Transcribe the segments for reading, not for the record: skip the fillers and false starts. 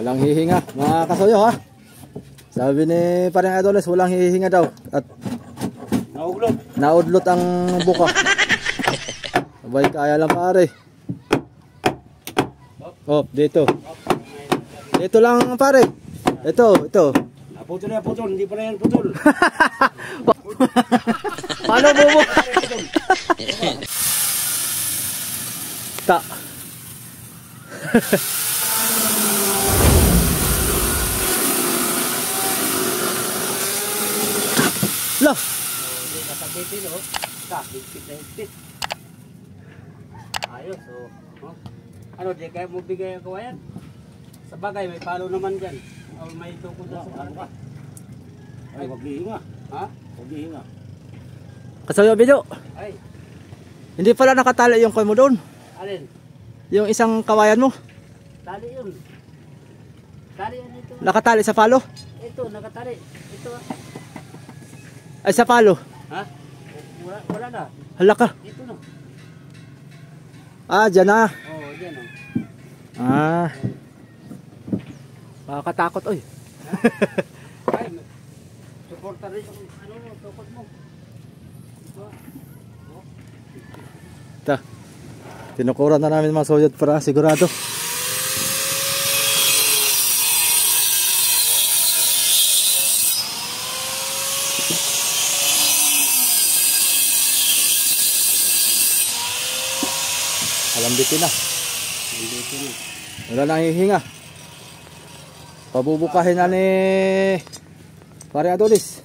Walang hihinga mga kasoyo ha. Sabi ni parang Adoles walang hihinga daw. At naudlot ang buka. Sabay kaya lang pare. Oh, dito. Dito lang pare. Ito. Putol na putol, hindi pala yan putol. Paano bubo? Ta. Lah. Kasabitin oh. Higpit na higpit. Ayos oh. Ano, di kaya mo bigay ang kawayan? Sa bagay, may palo naman dyan. O may tukod na sa palo. Ay, wag hihinga. Ha? Wag hihinga. Kasoyo video. Ay. Hindi pala nakatali yung koy mo doon. Alin? Yung isang kawayan mo. Tali yun. Tali yan ito. Nakatali sa palo. Ito, nakatali. Ito ah. Ay sa palo. Ha? Wala na. Hala ka. Ito na. Ah, dyan na. Oo, dyan oh. Ah. Makakatakot oy. Ay, suporta rin yung ano mo, tukod mo. Ito ah. Ta. Tinukuran na namin mga soyot para sigurado. Alambitin na. Wala nang hihinga. Pabubukahin na ni pare Adolis.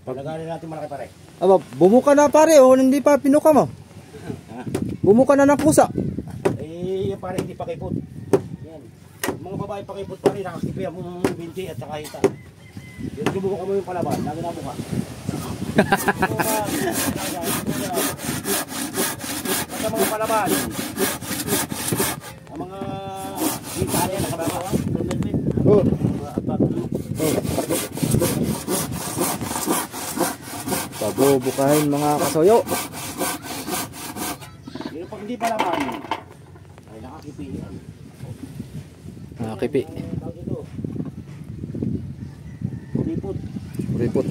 Pagkagaling natin malaki pare. Aba, bumuka na pare o hindi pa pinuka mo. Bumuka na ng pusa. Eh, yung pare hindi pa kipot. Yan. Mga babae pa kipot pare, nakakipiya mo binti at saka hita. Yung subukan mo yung palaban, lagi na buka. Basta mga palaban. Ang mga hita yan, nakababawa. Oh. Pabubukahin mga kasoyo. Pero pag hindi palaban, ay nakakipi yan. Nakakipi. Kuripot. Kuripot.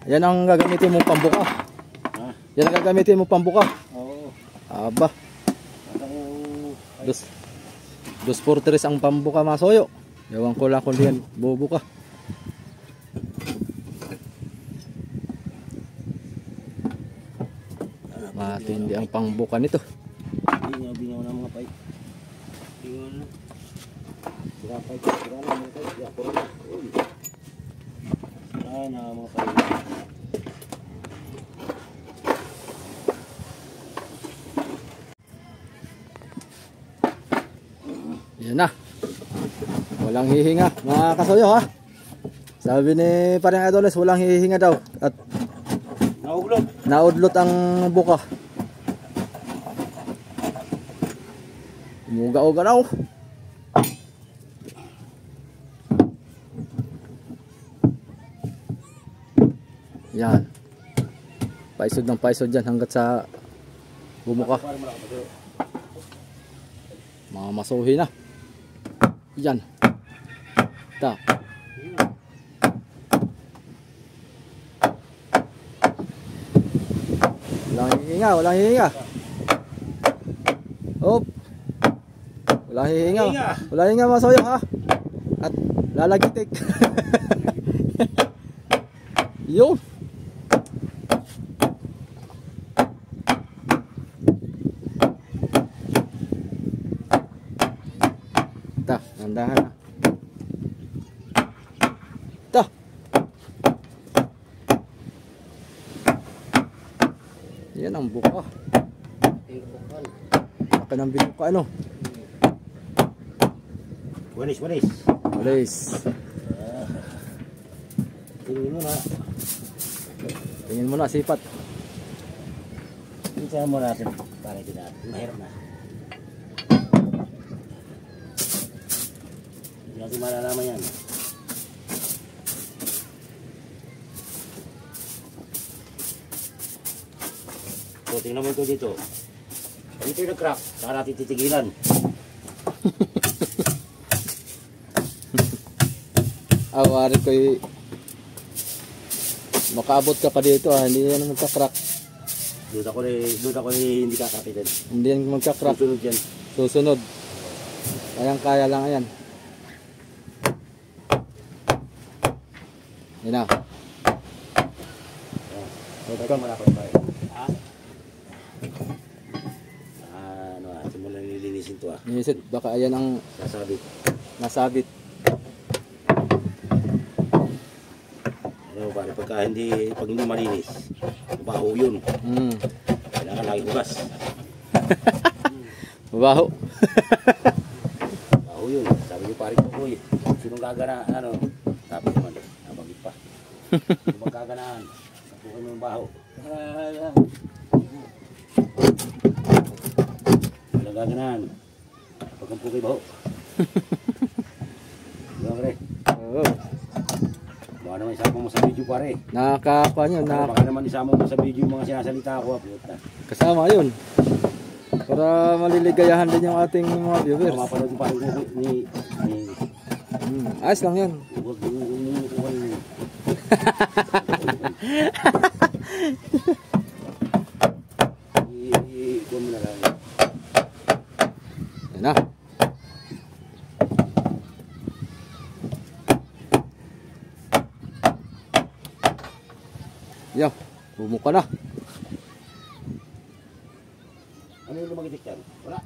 Yan ang gagamitin mo pambuka. Yan ang gagamitin mo pambuka. Oo. Aba. Dos portres ang pambuka mga soyo. Ewan ko lang kung yan bubuka. Matindi ang pangbuka nito. Bingaw na mga pay. Bingaw na. Sira pay. Sira na mga pay. Sira na mga pay. Yan na. Walang hihinga mga kasoyo ha. Sabi ni parang Adoles walang hihinga daw. At naudlot ang buka. Umuga-uga na oh. Yan. Paisod ng paisod dyan hanggat sa bumuka. Mga masuhi na. Yan. Ta. Walang hihinga. Hop. Walang hihinga. Walang hihinga mga soyo ha. At lalagitik. Yun. Ta, nandahan na. Ta. Yan ang buka. Baka nang binuka ano. Walis. Tingin mo na sipat. Tingnan mo natin para din natin. Mahirap na. Hindi natin malalaman yan. Ito, tingnan mo ito dito. Dito yung nag-crack. Saka natin titigilan. Awari ko makaabot ka pa dito hindi yan magka-crack. Duda ko hindi kakapitin. Hindi yan magka-crack. Susunod yan. Susunod. Kaya lang yan. Yan na. Ito mo na ako tayo. Simulan nililinisin to Nilisit, baka ayan ang nasabit. Ano pare, pag hindi malinis, mabaho yun. Kailangan lagi hugas. Mabaho. Mabaho yun. Sabi niyo pare ko, sinong gagana, tapos naman, nabagit pa. Kung magkaganaan, napukan mo yung baho. Walang gaganaan. Pagkampukay baho. Diba pare? Oo. Baka naman isama mo sa video pare. Nakakakuha nyo. Baka naman isama mo sa video yung mga sinasalita ko. Kasama yun. Para maliligayahan din yung ating mga viewers. Mapapanood yung pare ni ayos lang yan. Ikuha mo na lang. Yan na. Yo, bumuka na. Ano yung lumagitik yan? Wala.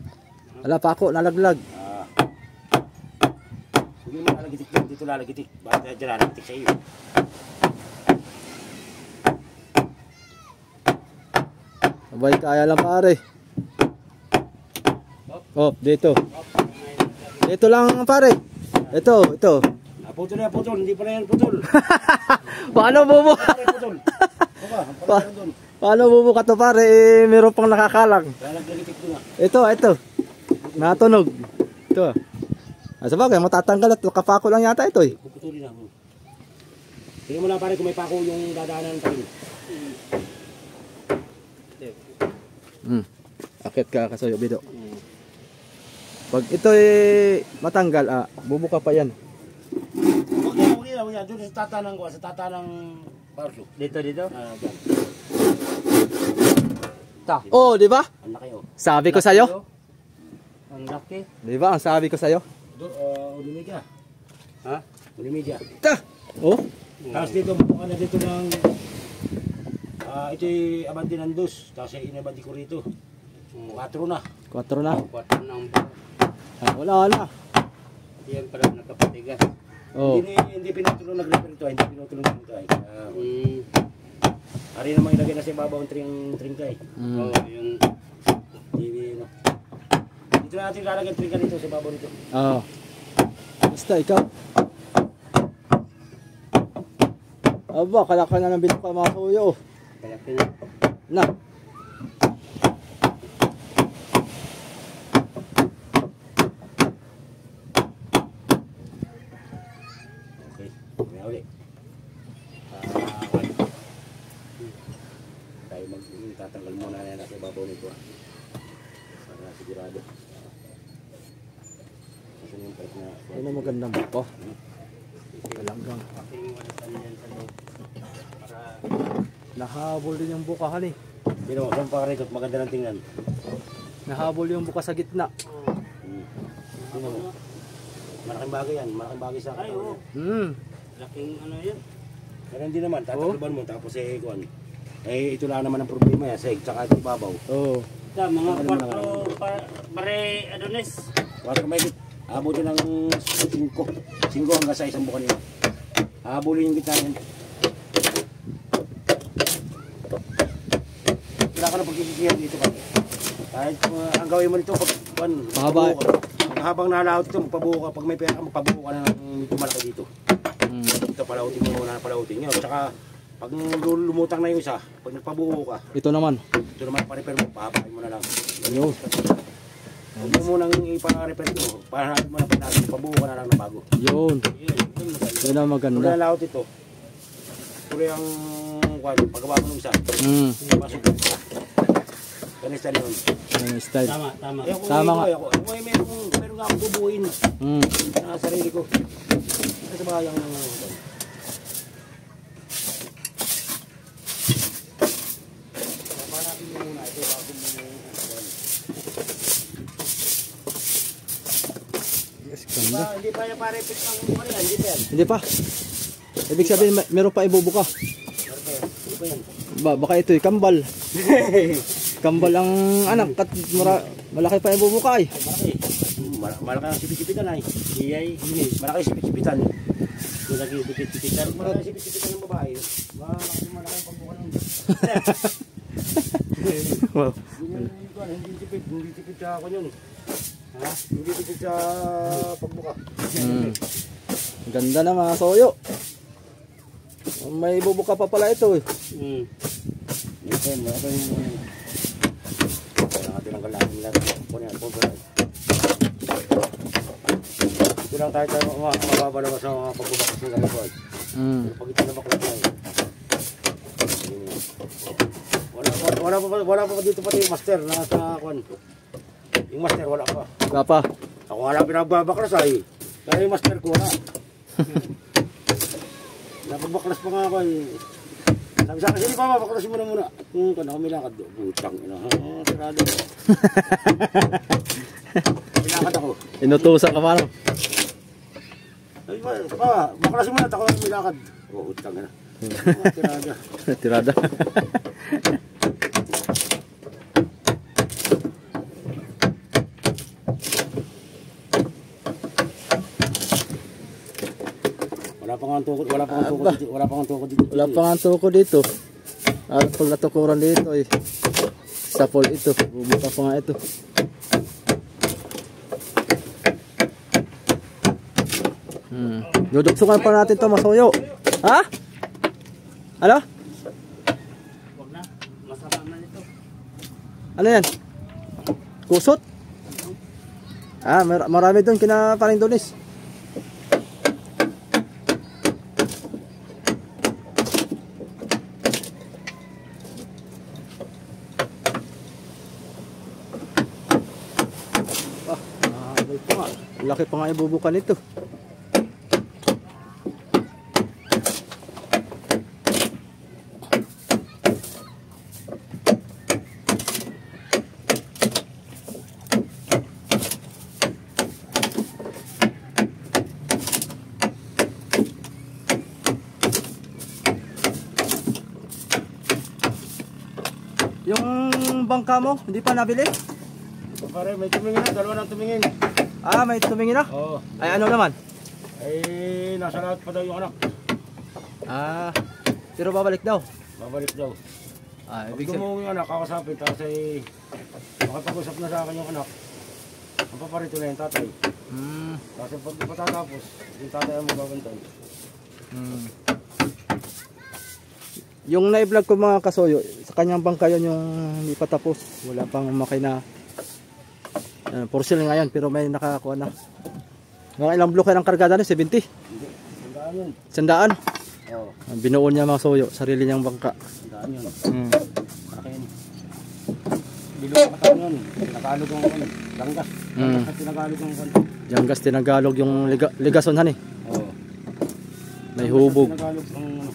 Wala pa ako, nalaglag. Hindi mo nalagitik yan, dito lalagitik. Bakit dyan lalagitik sa iyo? Sabay kaya lang pare. Oh, dito. Dito lang pare. Ito. Putol yan, putol. Hindi pala yan, putol. Paano bubuka? Paano bubuka to pare? Meron pang nakakalang. Lalagitik doon Ito. Natunog. Ito. Sabagay, matatanggal at kapako lang yata ito Puputulin ako. Tingnan mo na pare kung may pako yung dadaanan pa rin. Akit ka kasoyo, bido. Pag ito matanggal, bubuka pa yan. Okay lang. Doon sa tatanang ko, sa tatanang parso. Dito? Oh, di ba? Ang laki Sabi ko sa'yo. Ang laki. Di ba? Ang sabi ko sa'yo. Ulimidya. Ha? Ulimidya. Oh. Tapos dito, mukha na dito ng ito'y abante ng dos. Tapos inabante ko rito. 4 na. 4 na. 4 na ang Wala na. yan pala nakapatigas. Oh. Hindi pinutulong nag-repair ito. Hindi pinutulong ito. Hari naman ilagay na sa ibabaw ang tringkay. Oo, yung dito na natin lalagyan tringkay dito sa ibabaw nito. Oo. Basta ikaw. Aba, kalaka na ng binuka mga kuyo. Kalaki na. Na. Okay, may uli. Tayo tatanggal muna na yan sa ibabaw nito. Para sigurado. Kasi yung part na... Ano magandang buko? Kalanggang. Nahabol din yung bukahan Pero saan pa rito? Maganda ng tingnan. Nahabol yung buka sa gitna. Malaking bagay yan. Malaking bagay sa katawan. Laking ano yan. Pero hindi naman. Tatakluban mo. Tapos kuwan. Ito lang naman ang problema yan. Seg, tsaka ibabaw. Oo. Mga kwarto pare Adonis. Kwarto may abutin ng 5 hanggang sa isang bukan nila. Habulin yung gitna yan. Wala ka na pagkikisihan dito ka. Kahit ang gawin mo nito, Mahaba. habang nalawot ito, magpabuo ka. Pag may pera ka, magpabuo ka na ng medyo malaki dito. Ito, palautin mo muna, palautin nyo. Tsaka, pag lumutang na yung isa, pag nagpabuo ka, Ito naman. ito naman pa-repair mo, pahapain mo na lang. Ayun. Huwag mo munang ipa-repair ito. Para natin mo na pag natin, pabuo ka na lang ng bago. Yun. Yun ang Kung maganda. nalawot ito, tuloy ang paggawa mo ng isa. Pasok ka. Ganun style yun. Yung style. Tama, tama. Eh, kung Tama nga. Ako ay meron nga akong bubuin Hmm. na sarili ko. Kasi ba yung... Yes, ganda. Hindi pa yung parepit ng ano yan, hindi pa yan. Hindi pa. Ibig sabihin, meron pa ibubuka. Hindi pa yan. Baka ito'y kambal. Kambal ang anak at malaki pa ibubuka eh. Malaki ang sipit-sipitan ay. Iyay. Malaki ang sipit-sipitan. Malaki sipit-sipitan. Malaki ang sipit-sipitan ng babae. Malaki ang pagbuka ng... Wow. Hindi sipit sa ako yun. Ha? Hindi sipit sa pagbuka. Hmm. Ganda na mga soyo. May ibubuka pa pala ito eh. Hmm. Ito yung kailangan tinanggal natin lang. Ito lang tayo mababalawas sa mga pagbubakas ng ganito. Hmm. Pag ito na baklas na wala pa dito pati yung master na sa kwan. Yung master wala pa. Wala pa. Ako wala pinagbabaklas ay. Kaya yung master ko wala. Napagbaklas pa nga ako eh. Sabi sa akin, hindi pa babaklas mo na muna. Kung kami lakad doon. Putang ina. Sarado. Pinakad ako. Inutusan ka parang. Sabi pa, baklasin mo na. Tako kami lakad. Putang ina. Tirada. Tirada. Wala pa nga tuko dito. Wala pa nga tuko dito. At pag natukuran dito eh. Sa pole ito. Bubuka pa nga ito. Duduksungan pa natin ito masoyo. Ha? Ano? Huwag na. Masama na nito. Ano yan? Kusot? Ah, marami doon kina paring Donis. Laki pa nga ibubukan nito. Yung bangka mo, hindi pa nabili? Pare, may tumingin na. Dalawa nang tumingin. Ah, may tumingin na? Oo. Ay, ano naman? Ay, nasa lahat pa daw yung anak. Ah, pero babalik daw. Babalik daw. Ah, Pag ibig sabihin. tumuwi yung anak, kakasapin. Tapos ay makapag-usap na sa akin yung anak. Ang paparito na yung tatay. Tapos pag patatapos, yung tatay ang magbabantay. Yung na-vlog ko mga kasoyo, sa kanyang bangka yun yung hindi pa tapos. Wala pang makina. For sale ngayon, pero may nakakuha na. Mga ilang bloke ang kargada na? 70? Hindi, sandaan yun. Sandaan? Oo, Binuon niya mga soyo, sarili niyang bangka. sandaan yun. Akin. Bilog na katawan yun. Tinagalog ang ano, langgas. Langgas na tinagalog ang ano. Janggas tinagalog yung ligasonhan eh. Oo. May hubog. Tinagalog ang ano.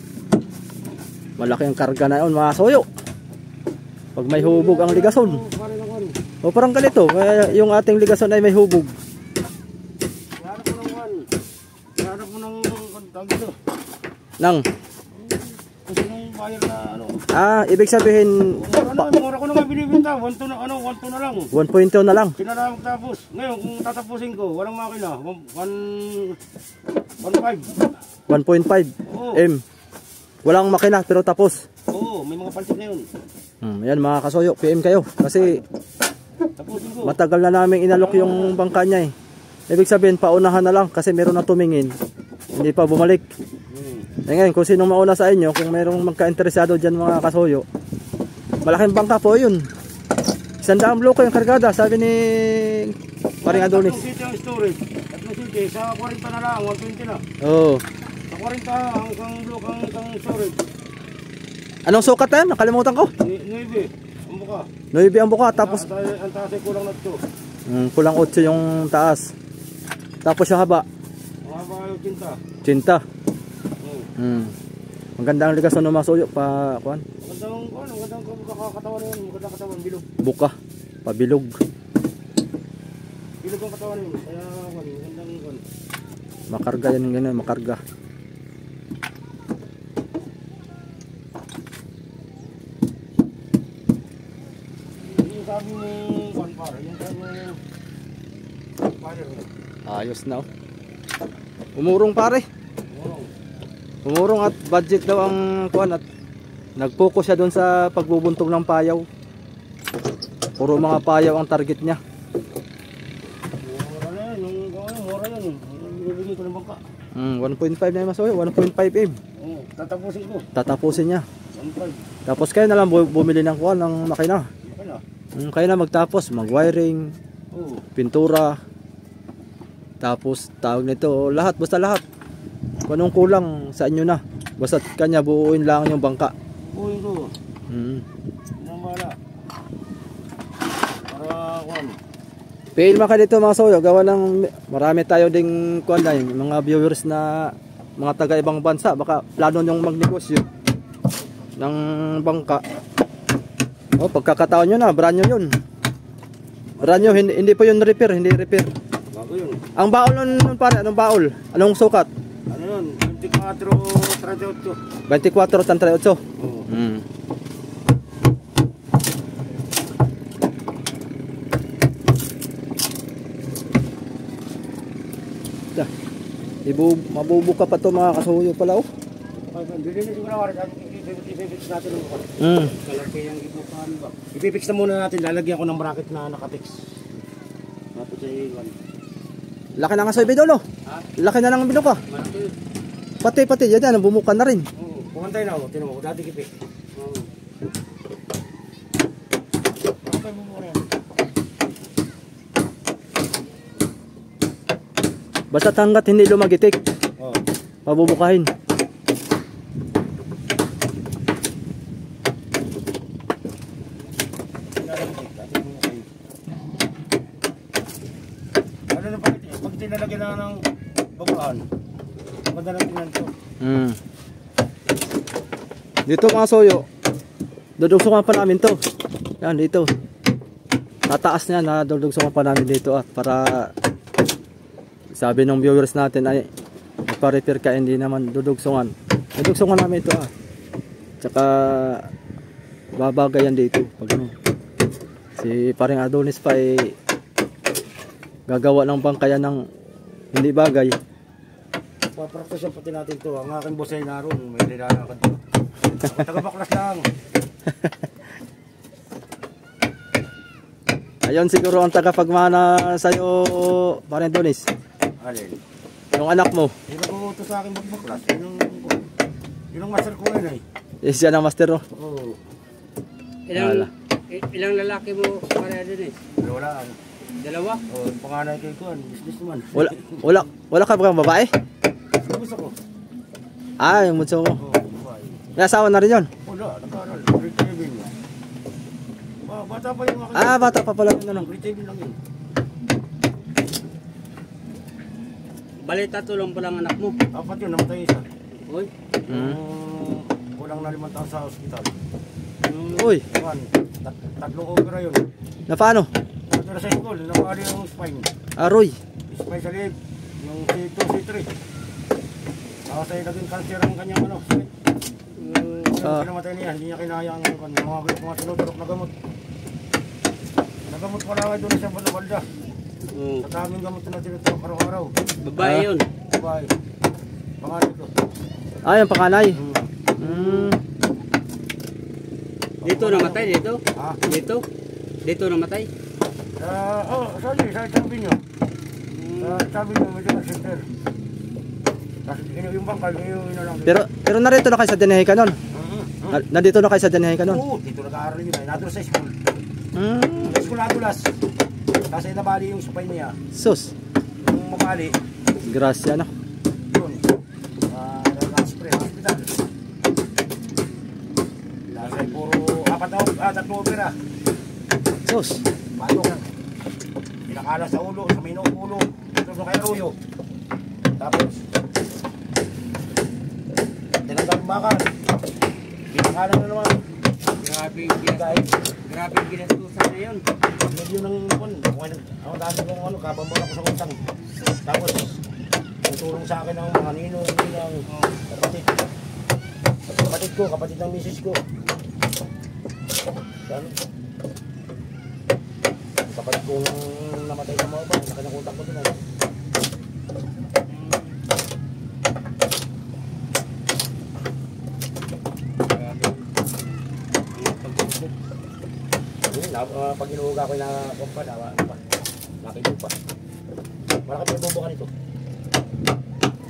Malaki ang karga na yun mga soyo. Pag may hubog ang ligason. Pare na ano. O parang ganito, yung ating ligason ay may hubog. Hanap mo ng ano. Hanap mo ng tawag dito. Nang, Kasi nung buyer na ano. ibig sabihin, Mura ko naman binibinta. 1 to na ano, 1 to na lang. 1.2 na lang. Sinarang tapos. Ngayon kung tatapusin ko, walang makina. 1.5. 1.5 M. Walang makina pero tapos. Oo, may mga paltik na yun. Ayan mga kasoyo, PM kayo. Kasi Tapusin ko. matagal na namin inalok yung bangka niya eh. Ibig sabihin paunahan na lang kasi meron na tumingin. Hindi pa bumalik. Ngayon kung sinong mauna sa inyo, kung mayroong magka-interesado dyan mga kasoyo, malaking bangka po yun. 100 bloke yung kargada, sabi ni paring Adonis. 3 city ang storage. 3 city, sa 40 na lang, 120 na. Oo. Sa 40 hanggang block ang isang storage. Anong sukat na yan? Nakalimutan ko. 9. Ang buka. 9 ang buka, tapos Ang taas ay kulang na ito. kulang 8 yung taas. Tapos yung haba, Mga mga yung tinta. 80. Hmm. Ang ganda ang ligas ng mga suyo pa kuan. Magandang katawan na yun. Magandang katawan, bilog. Buka, pabilog. Bilog ang katawan yun. Kaya magandang kuwan. Makarga yan ganun, makarga. Yung sabi mo kuwan pare, yung sabi mo fire mo. Ayos na oh. Umurong pare. Umurong at budget daw ang kuan at nag-focus siya doon sa pagbubuntog ng payaw. Puro mga payaw ang target niya. Mura na yun, mura yun. Bibigay ko ng bangka. 1.5 na yung masoyo, 1.5M. Oo, tatapusin ko. Tatapusin niya. 1.5. Tapos kayo na lang bumili ng kuan ng makina. Okay na. Kayo na magtapos, mag-wiring, Oo. pintura. Tapos tawag nito, lahat, basta lahat. Kung anong kulang sa inyo na. Basta kanya buuin lang yung bangka. Buuin ko. Mm. Nang wala. Para kuwan. Fail maka dito mga soyo, gawa ng marami tayo ding kuan na yun, mga viewers na mga taga ibang bansa, baka plano nyong magnegosyo ng bangka. Oh, pagkakataon nyo na, brand new yun. Brand new, hindi po yun repair, hindi repair. Bago yun. Ang baol nun pare, anong baol? Anong sukat? Ano yun? 24-38. 24-38. Oo. Mabubuka pa to mga kasuyo pala oh. Hindi na siguro ako ipipix natin ng buka. Kalaki ang ibukaan ba? Ipipix na muna natin. Lalagyan ko ng bracket na nakapix. Tapos ay iwan. Laki na nga sa bidolo. Ha? Laki na ng bidolo ka. Malaki. Pati yan, bumuka na rin. Oo. Pumantay na ako. Tinan mo. Dati kipi. Oo. Pumantay mo muna yan. Basta hanggat hindi lumagitik, Oo. mabubukahin. Ano na pag tinalagyan na ng baguhan, maganda lang tingnan ito. Dito mga soyo, dudugsungan pa namin to. Yan dito. Tataas niya na dudugsungan pa namin dito at para sabi ng viewers natin ay magpa-repair ka, hindi naman dudugsungan. Dudugsungan namin ito Tsaka babagayan dito pag ano. Si paring Adonis pa ay gagawa ng bangkayan ng hindi bagay. Papractice pati natin to. Ang aking boss ay naroon. May nilalakad to. Taga-baklas lang. Ayun siguro ang tagapagmana sa'yo, paring Adonis. Alin? Yung anak mo. Yung nag-uutos sa akin magbaklas. Yun ang master ko yun Siya ng master no? Oo. Ilang lalaki mo para din eh? Wala. Dalawa? Oo, panganay kay Kuan. Business naman. Wala ka bang babae? Gusto ko. Yung bunso mo. Oo, babae. May asawa na rin yun? Wala, nag-aaral. Grade 7 lang. Bata pa yung akin. Bata pa pala yun ano. Grade 7 lang yun. Balita tulong pa lang anak mo. Apat yun, namatay isa. Uy. Kulang na 5 taon sa ospital. Uy, Kuan, tatlong opera yun. na paano? Natira sa school, nakali yung spine. Aroy. Spine sa liig. Yung C2, C3. Tapos ay naging cancer ang kanyang ano. Pinamatay niya, hindi niya kinaya ang mga tinutulok na gamot. Nagamot pala nga doon sa Balda. Sa daming gamot na tinutulok araw-araw. Babae yun. Babae. Pangalan ko. Yung panganay. Dito namatay, dito? Ha? Dito? Dito namatay? Sorry, sa sabi niyo. Sabi niyo, medyo na-center. Kasi yung bangkal, yung lang. Pero narito na kayo sa Dinehe Kanon. Nandito na kayo sa Dinehe Kanon. Oo, dito nag-aaral yun. Nadulas sa school. Sa school nadulas. Kasi nabali yung spine niya. Sus. Yung mabali. Grasya no. Yun. Nag-spray hospital. Lasay puro tatlong opera. Sus. Paano ka? Pinakala sa ulo, sa minong ulo. Ito sa kay Ruyo. Tapos, tinanggal bakal. Pinakala na naman. Grabe yung ginastusan na yun. Medyo ng kun. Ako dati kung ano, kabambol ako sa utang. Tapos, tutulong sa akin ang mga ninong, ninang kapatid. Kapatid ko, kapatid ng misis ko. Yan. Kapatid ko namatay sa mga ba, nakinakutang ko din. Pag inuuga ko yung nakumpa, nakito pa. Malaki pa yung bubuka nito.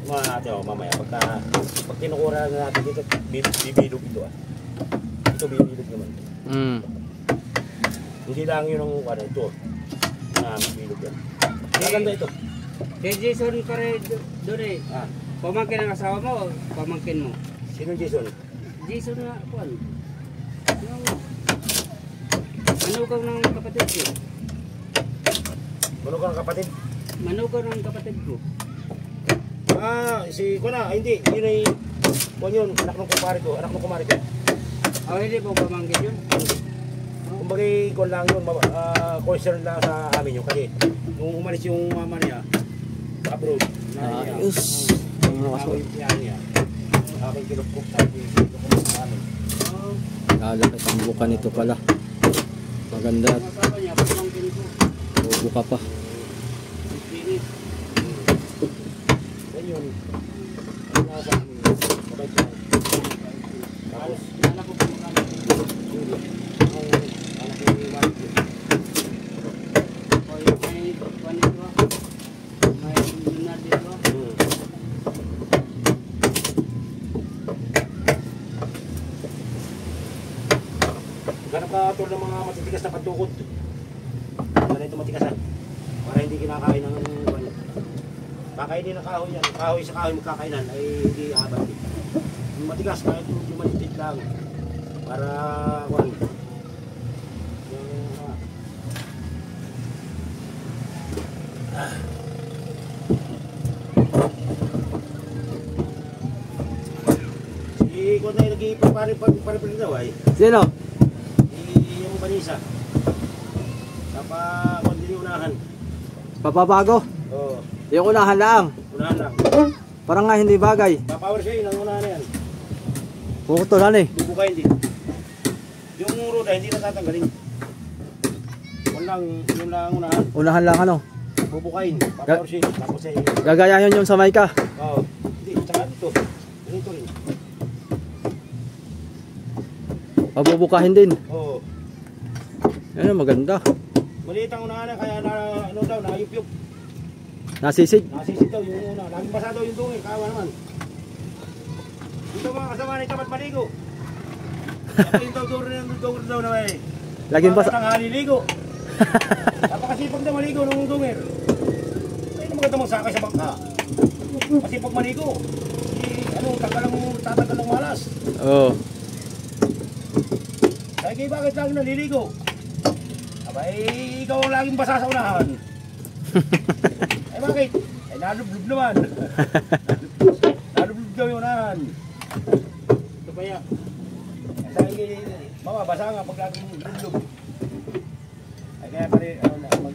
Mga natin, mamaya, pag tinukura na natin dito, bibilog ito. Ito bibilog naman. Hindi lang yun ang ito. Bibilog yan. Maganda ito. Kay Jason pare doon eh. Pamangkin ang asawa mo o pamangkin mo? Sino Jason? Jason nga po ano? Manugaw ng kapatid ko. Manugaw ng kapatid? Manugaw ng kapatid ko. Si Kuna, hindi. Yun ay, yun, anak ng kumari ko. Anak ng kumari ko. Hindi po pamangkin yun? Kumbaga, kung lang yun, concern lang sa amin yun. Kasi, nung umalis yung mama niya, sa abroad, Ayos. niya. Aking kinukuk sa amin. Lalaki ang buka nito pala. Maganda. Masawa niya, pamangkin ko. Buka pa. Yun. Ano na sa amin? Mabait lang. Tapos, Anak ko po magkano. ang anak ko yung wife ko. May kuwan dito. May lunar dito. Ganap ka tulad ng mga matitigas na pantukot. Para ito matikasan. Para hindi kinakain ng ano. Kakainin ng kahoy yan. Kahoy sa kahoy magkakainan ay hindi habang. Yung matigas kahit yung malitit lang. Para kung si kung na nag-iipon pare daw ay. Sino? Yung banisa. Sapa kung hindi unahan. Papabago? Oo. Yung unahan lang. Unahan lang. Parang nga hindi bagay. Papower siya yun ang unahan na yan. Pukutulan eh. Bubukayin din. Yung roda hindi na tatanggalin. Yun lang unahan. Unahan lang ano. Bubukayin. Papower siya. Tapos ay... Gagayahin yung sa may ka. Oo. Hindi. Tsaka dito. Ganito rin. Pabubukahin din. Oo. Yan maganda. Maliit ang unahan na kaya na ano daw nakayup-yup. Nasisig. Nasisid daw yung una. Laging basa daw yung dungi. Kawa naman. Dito mga kasama ni Tamat Maligo. Yung daw daw na may. Laging basa. Mga haliligo. Napakasipag na maligo nung dungir. Ay na maganda magsakay sa bangka. Masipag maligo. Ano, tatagal ng malas. Oo. Ay kayo bakit lagi naliligo? Abay, ikaw ang laging basa sa unahan. Ay bakit? Ay nalublub naman. Nalublub daw yung unahan. Ito kaya. Ay mama, basa nga pag laging lublub. Ay kaya pare,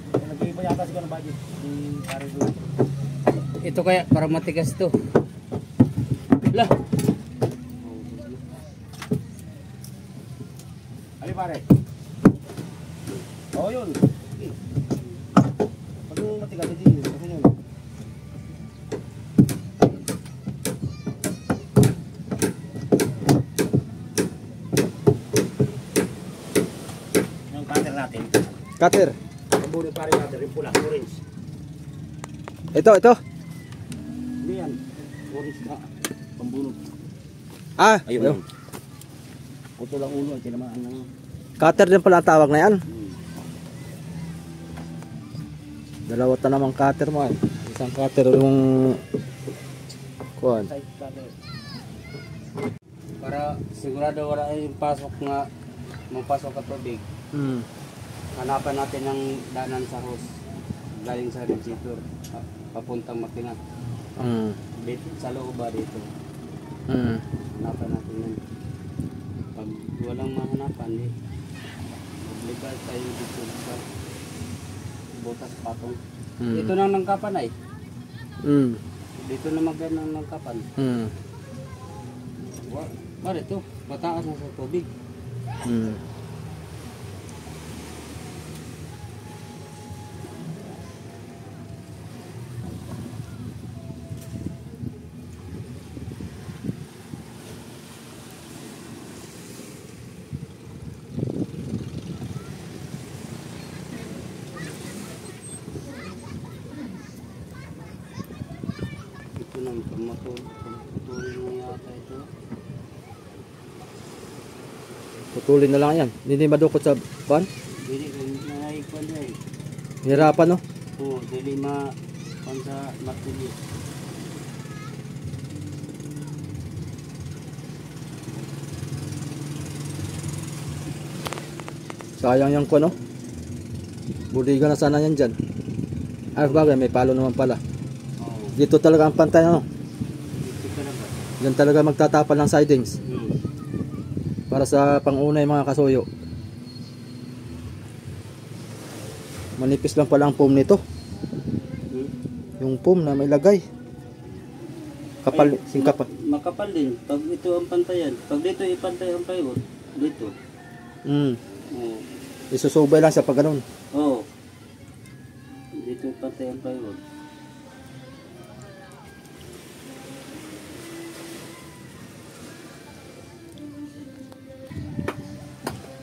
nag-iiba yata siguro ng budget. Pare doon. Ito kaya para matigas to. Lah. Ali pare. Oo yun. Pag matigas, hindi yun. Kasi yun. Yung cutter natin. Cutter. Ang bunot pare cutter, yung pula, orange. Ito. Hindi yan. Orange ka. Pambunot. Ayun. Puto lang ulo ay tinamaan ng... Cutter din pala ang tawag na yan. Dalawa ta namang cutter mo. Isang cutter yung kuan. Side cutter. Para sigurado wala yung pasok nga mapasok ka tubig, Mm. hanapan natin ng danan sa hose. Galing sa radiator, papuntang makina. Mm. Dito, sa loob ba dito? Mm. Hanapan natin yan. Pag walang mahanapan, legal tayo dito sa butas patong. Mm. Dito nang nangkapan ay. Mm. Dito na magandang nangkapan. Mm. Bakit ito? Mataas na sa tubig. Mm. Ito na, pagpatuloy mo yata ito. Putulin na lang yan. Hindi madukot sa pan. Dili kung nanaikpan niya eh. Hirapan no. Oo, dili sa martilyo. Sayang yung ko no. Buliga na sana yan dyan. Ay bagay may palo naman pala. Oo. Dito talaga ang pantay no. Dito ka na ba? Yan talaga magtatapal ng sidings. Para sa panguna yung mga kasuyo. Manipis lang pala ang foam nito. Yung foam na may lagay. Kapal, singkapal. Makapal din. Pag ito ang pantayan. Pag dito ipantay ang plywood. Dito. Mm. Oo. Isusubay lang sa pag ganun. Oo. Dito ipantay ang plywood.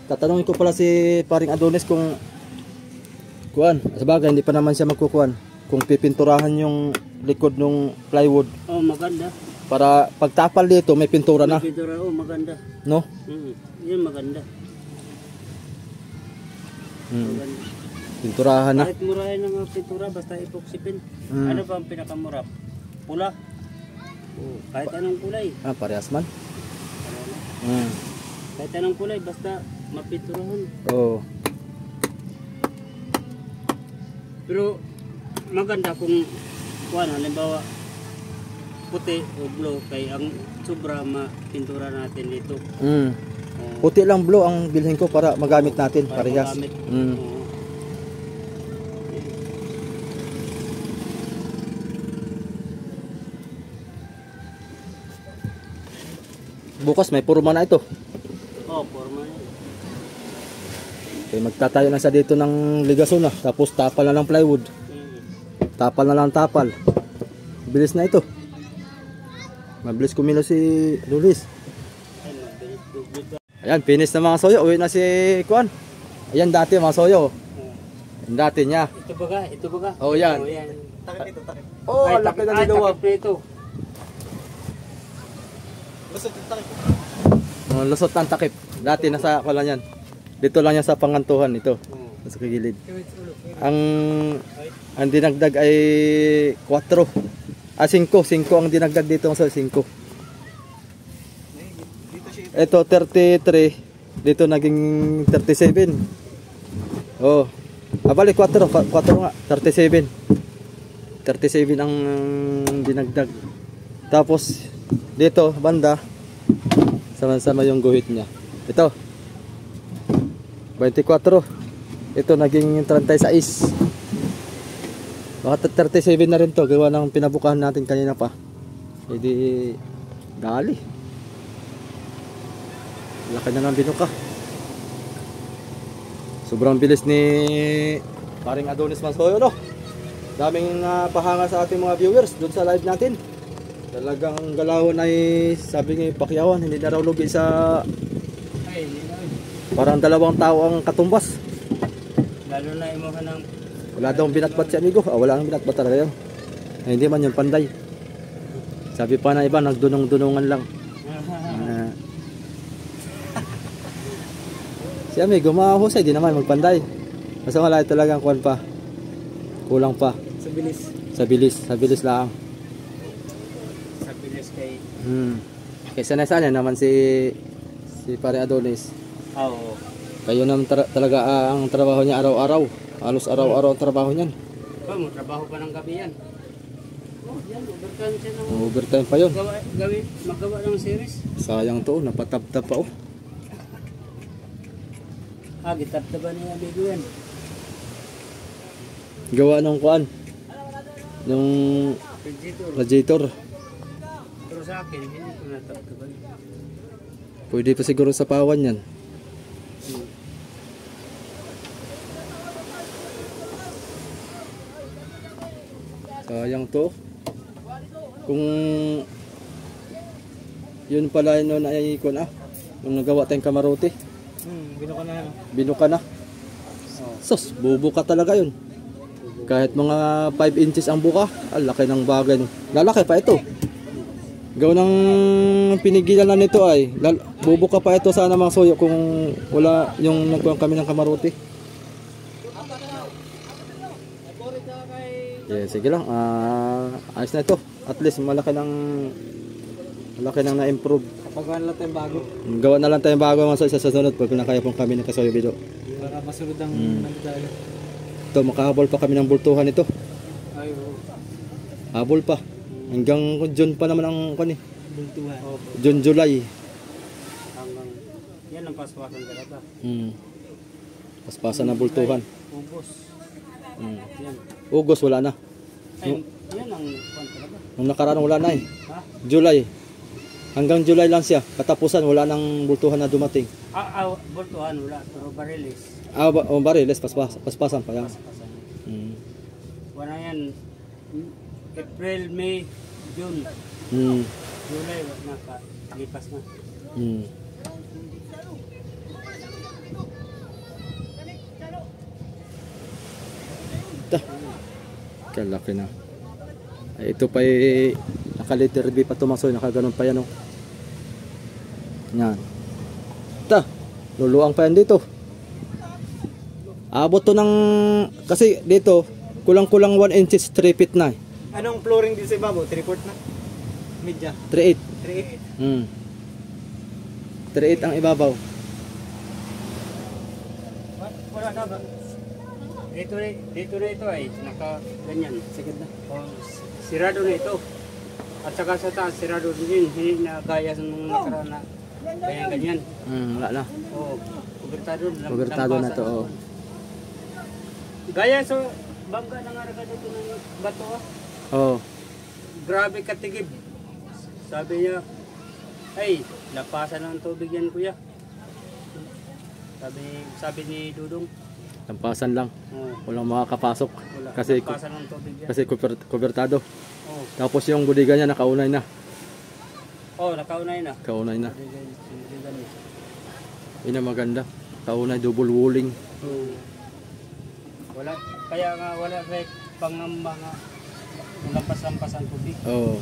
Tatanungin ko pala si paring Adonis kung kuan, sabagay hindi pa naman siya magkukuan. Kung pipinturahan yung likod ng plywood Oh, maganda. para pagtapal dito may pintura na, Pintura, oh, maganda. no? Yan maganda. Mm. Maganda. Pinturahan na. Kahit murahin ng mga pintura, basta epoxy paint. Mm. Ano ba ang pinakamura? Pula. Oh, kahit anong kulay. Ah, parehas man. Ano na? Mm. Kahit anong kulay, basta mapinturahan. Oh. Pero maganda kung kuan halimbawa puti o blue kay ang sobra mapintura natin dito. Mm. Oh, Puti lang blue ang bilhin ko para magamit natin para parehas. magamit. Mm. Oo. Bukas may purma na ito. Oh, forma yan. Okay, magtatayo na sa dito ng ligason na. Tapos tapal na lang plywood. Tapal na lang tapal. Bilis na ito. Mabilis kumilo si Lulis. Ay, mabilis tubig ka. Ayan, finish na mga soyo. Uwi na si Kuan. Ayan dati mga soyo. Yung dati niya. Ito baga, ito baga. Oh, yan. Oh, yan. Oh, ang laki na niluwag. takip na ito. Oh, lusot ng takip. Dati nasa ko lang yan. Dito lang yan sa pangantuhan ito. Oh. Sa kagilid. Ang dinagdag ay 4. 5 ang dinagdag dito sa 5. Ito 33, dito naging 37. Oh. Bali 4 nga, 37. 37 ang dinagdag. Tapos dito banda sama-sama yung guhit niya. Ito 24. Ito naging 36. Baka 37 na rin to. Gawa ng pinabukahan natin kanina pa. Hindi dali. Laki na ng binuka. Sobrang bilis ni paring Adonis Mansoyo, no? Daming pahanga sa ating mga viewers doon sa live natin. Talagang galawan ay sabi ni Pacquiao, hindi na raw lugi sa Ay, hindi na. parang 2 tao ang katumbas. Lalo na imuha ng Wala daw binatbat si amigo. Wala nang binatbat talaga yun. Ay, hindi man yun panday. Sabi pa na iba, nagdunong-dunungan lang. Si amigo, mahusay di naman magpanday. Basta wala talagang kuwan pa. Kulang pa. sa bilis. Sa bilis. Sa bilis lang. Sa bilis kay Kaysa na sana naman si pare Adonis. Oo. Kayo naman talaga ang trabaho niya araw-araw. Halos araw-araw ang trabaho niyan. Ba, mo trabaho pa ng gabi yan. Oh, yan, overtime siya ng Overtime pa yun. magawa ng series. Sayang to, napatabtab pa oh. Gitabtaban niya amigo yan. Gawa ng kuan. Yung Radiator. radiator. Pero sa akin, hindi ko natabtaban. Pwede pa siguro sa pawan yan. Sayang to. Kung yun pala yun na ay kuan nung nagawa tayong kamarote. Binuka na yan. Binuka na. Sos, bubo ka talaga yun. Kahit mga 5 inches ang buka, laki ng bagay. Lalaki pa ito. Gawa ng pinigilan na nito ay bubuka pa ito sana mga soyo kung wala yung nagkuhan kami ng kamarote. Yeah, sige lang. Ayos na ito. At least malaki nang na-improve. Pagawa na lang tayong bago. Gawa na lang tayong bago mga soyo sa susunod pag nakaya pong kami ng kasoyo video. Para masunod ang tayo. Ito, makahabol pa kami ng bultuhan ito. Ay, oo. Habol pa. Hanggang June pa naman ang kuan eh. Bultuhan. June, July. Hanggang, yan ang paswasan talaga. Paspasan na bultuhan. Ubos. Yan. August wala na. Ay, yan ang kwan talaga. Nung nakaraan wala na eh. Ha? July. Hanggang July lang siya. Katapusan wala nang bultuhan na dumating. Bultuhan wala, pero barilis. Bariles, paspasan pa yan. Pasan. Mm. Wala yan. April, May, June. July, nakalipas na. Kalaki na. Ay, ito pa naka-letter B pa tumasoy, nakaganon pa yan oh. Yan. Luluang pa yan dito. Abot to ng, kasi dito, kulang-kulang 1 inches, 3 feet na eh. Anong flooring din sa ibabaw? 3/4 na? Media? 3/8. 3/8? 3/8 ang ibabaw. Wala na ba? Dito na ito ay naka ganyan. Sagad na. Sirado na ito. At saka sa taas, sirado din. Hindi na gaya sa nung nakaraan na ganyan. Wala na. Oo. Kubertado. Kubertado na to oh. Gaya sa bangga ng araga dito ng bato ah. Oh. Grabe katigib. Sabi niya, ay, lapasan ng tubig yan kuya. Sabi ni Dudong. Lampasan lang. Oo. Walang makakapasok. Wala. Kasi Lapasan ng tubig yan. kasi kubertado. Oo. Tapos yung budiga niya nakaunay na. Oh, nakaunay na. Kaunay na. Budigan niya. Yun ang maganda. Kaunay double walling. Wala, kaya nga wala kahit pangamba nga lampas-lampas ang tubig. Oh.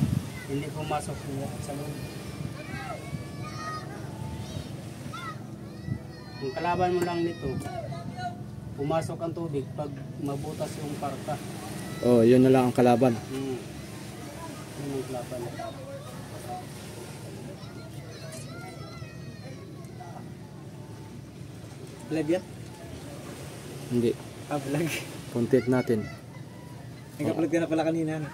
Hindi pumasok sa loob. Ang kalaban mo lang nito, pumasok ang tubig pag mabutas yung parka. Oh, yun na lang ang kalaban. Yun ang kalaban. Vlog yan? Hindi. Vlog. Content natin. Nag-upload ka na pala kanina. No?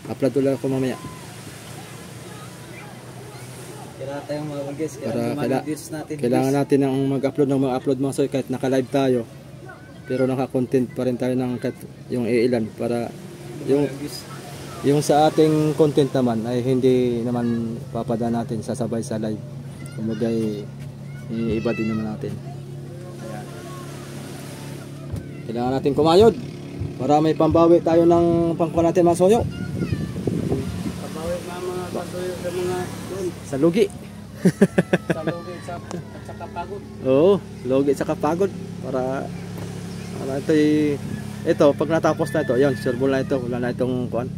Upload ulit ako mamaya. Kailangan tayong mga guys. Kailangan natin ang mag-upload ng mga upload mga soy kahit naka-live tayo. Pero naka-content pa rin tayo ng yung ilan para yung sa ating content naman ay hindi naman papada natin sasabay sa live. Kumbaga iba din naman natin. Kailangan natin kumayod para may pambawi tayo ng pangkuha natin mga soyo. Pabawi mga kasuyo sa mga doon. Sa lugi. Sa lugi at saka pagod. Oo, lugi at saka pagod. Para ito, pag natapos na ito, yan, sureball na ito. Wala na itong kuhan.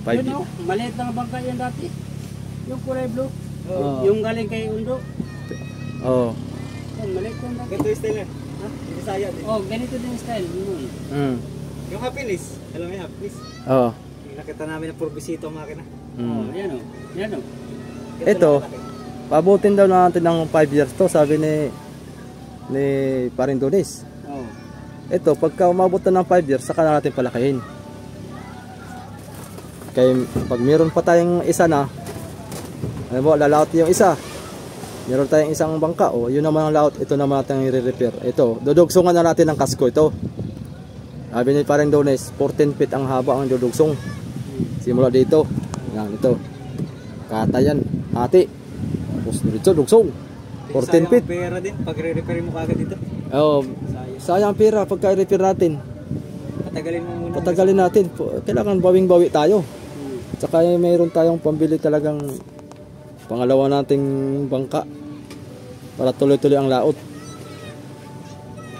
Yun o, maliit lang bangka yan dati. Yung kulay blue. Oh. Yung galing kay Undo. Oo. Yan, maliit lang dati. Ganito yung style yan. Ha? Hindi saya din. Oh, ganito din yung style. Yun. Yung happiness. Alam mo yung happiness? Oo. Nakita namin na puro bisito ang makina. Oh, yan o. Yan o. Ito, Pabutin daw natin ng 5 years to, sabi ni Paring Donis. Oo. Ito, pagka umabot na ng 5 years, saka na natin palakihin. Kaya pag meron pa tayong isa na, alam mo, lalaot yung isa. Meron tayong isang bangka, o yun naman ang laot, ito naman natin i-repair. Ito, dudugsungan na natin ng kasko ito. Sabi ni Paring Donis, 14 feet ang haba ang dudugsong. Simula dito. Yan, ito. Katayan, hati. Tapos dito, dugsong. 14 feet. Sayang pera din pag re-repair mo kagad dito. Oh, sayang pera pagka i-repair natin. Patagalin mo muna. Patagalin natin. Kailangan bawing-bawi tayo. Tsaka mayroon tayong pambili talagang pangalawa nating bangka para tuloy-tuloy ang laot.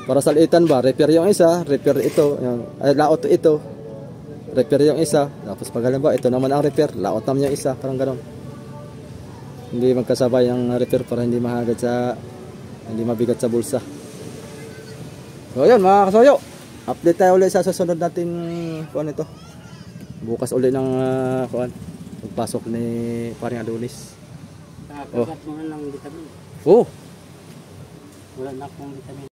Para salitan ba, repair yung isa, repair ito, yung, laot ito, repair yung isa, tapos pag ba, ito naman ang repair, laot naman yung isa, parang gano'n. Hindi magkasabay ang repair para hindi mahagad sa, hindi mabigat sa bulsa. So yun mga kasoyo, update tayo ulit sa susunod nating kuan ito. Bukas ulit ng kuan, pagpasok ni Paring Adonis. Kagat mo na lang vitamin. Oh, Wala na akong vitamin.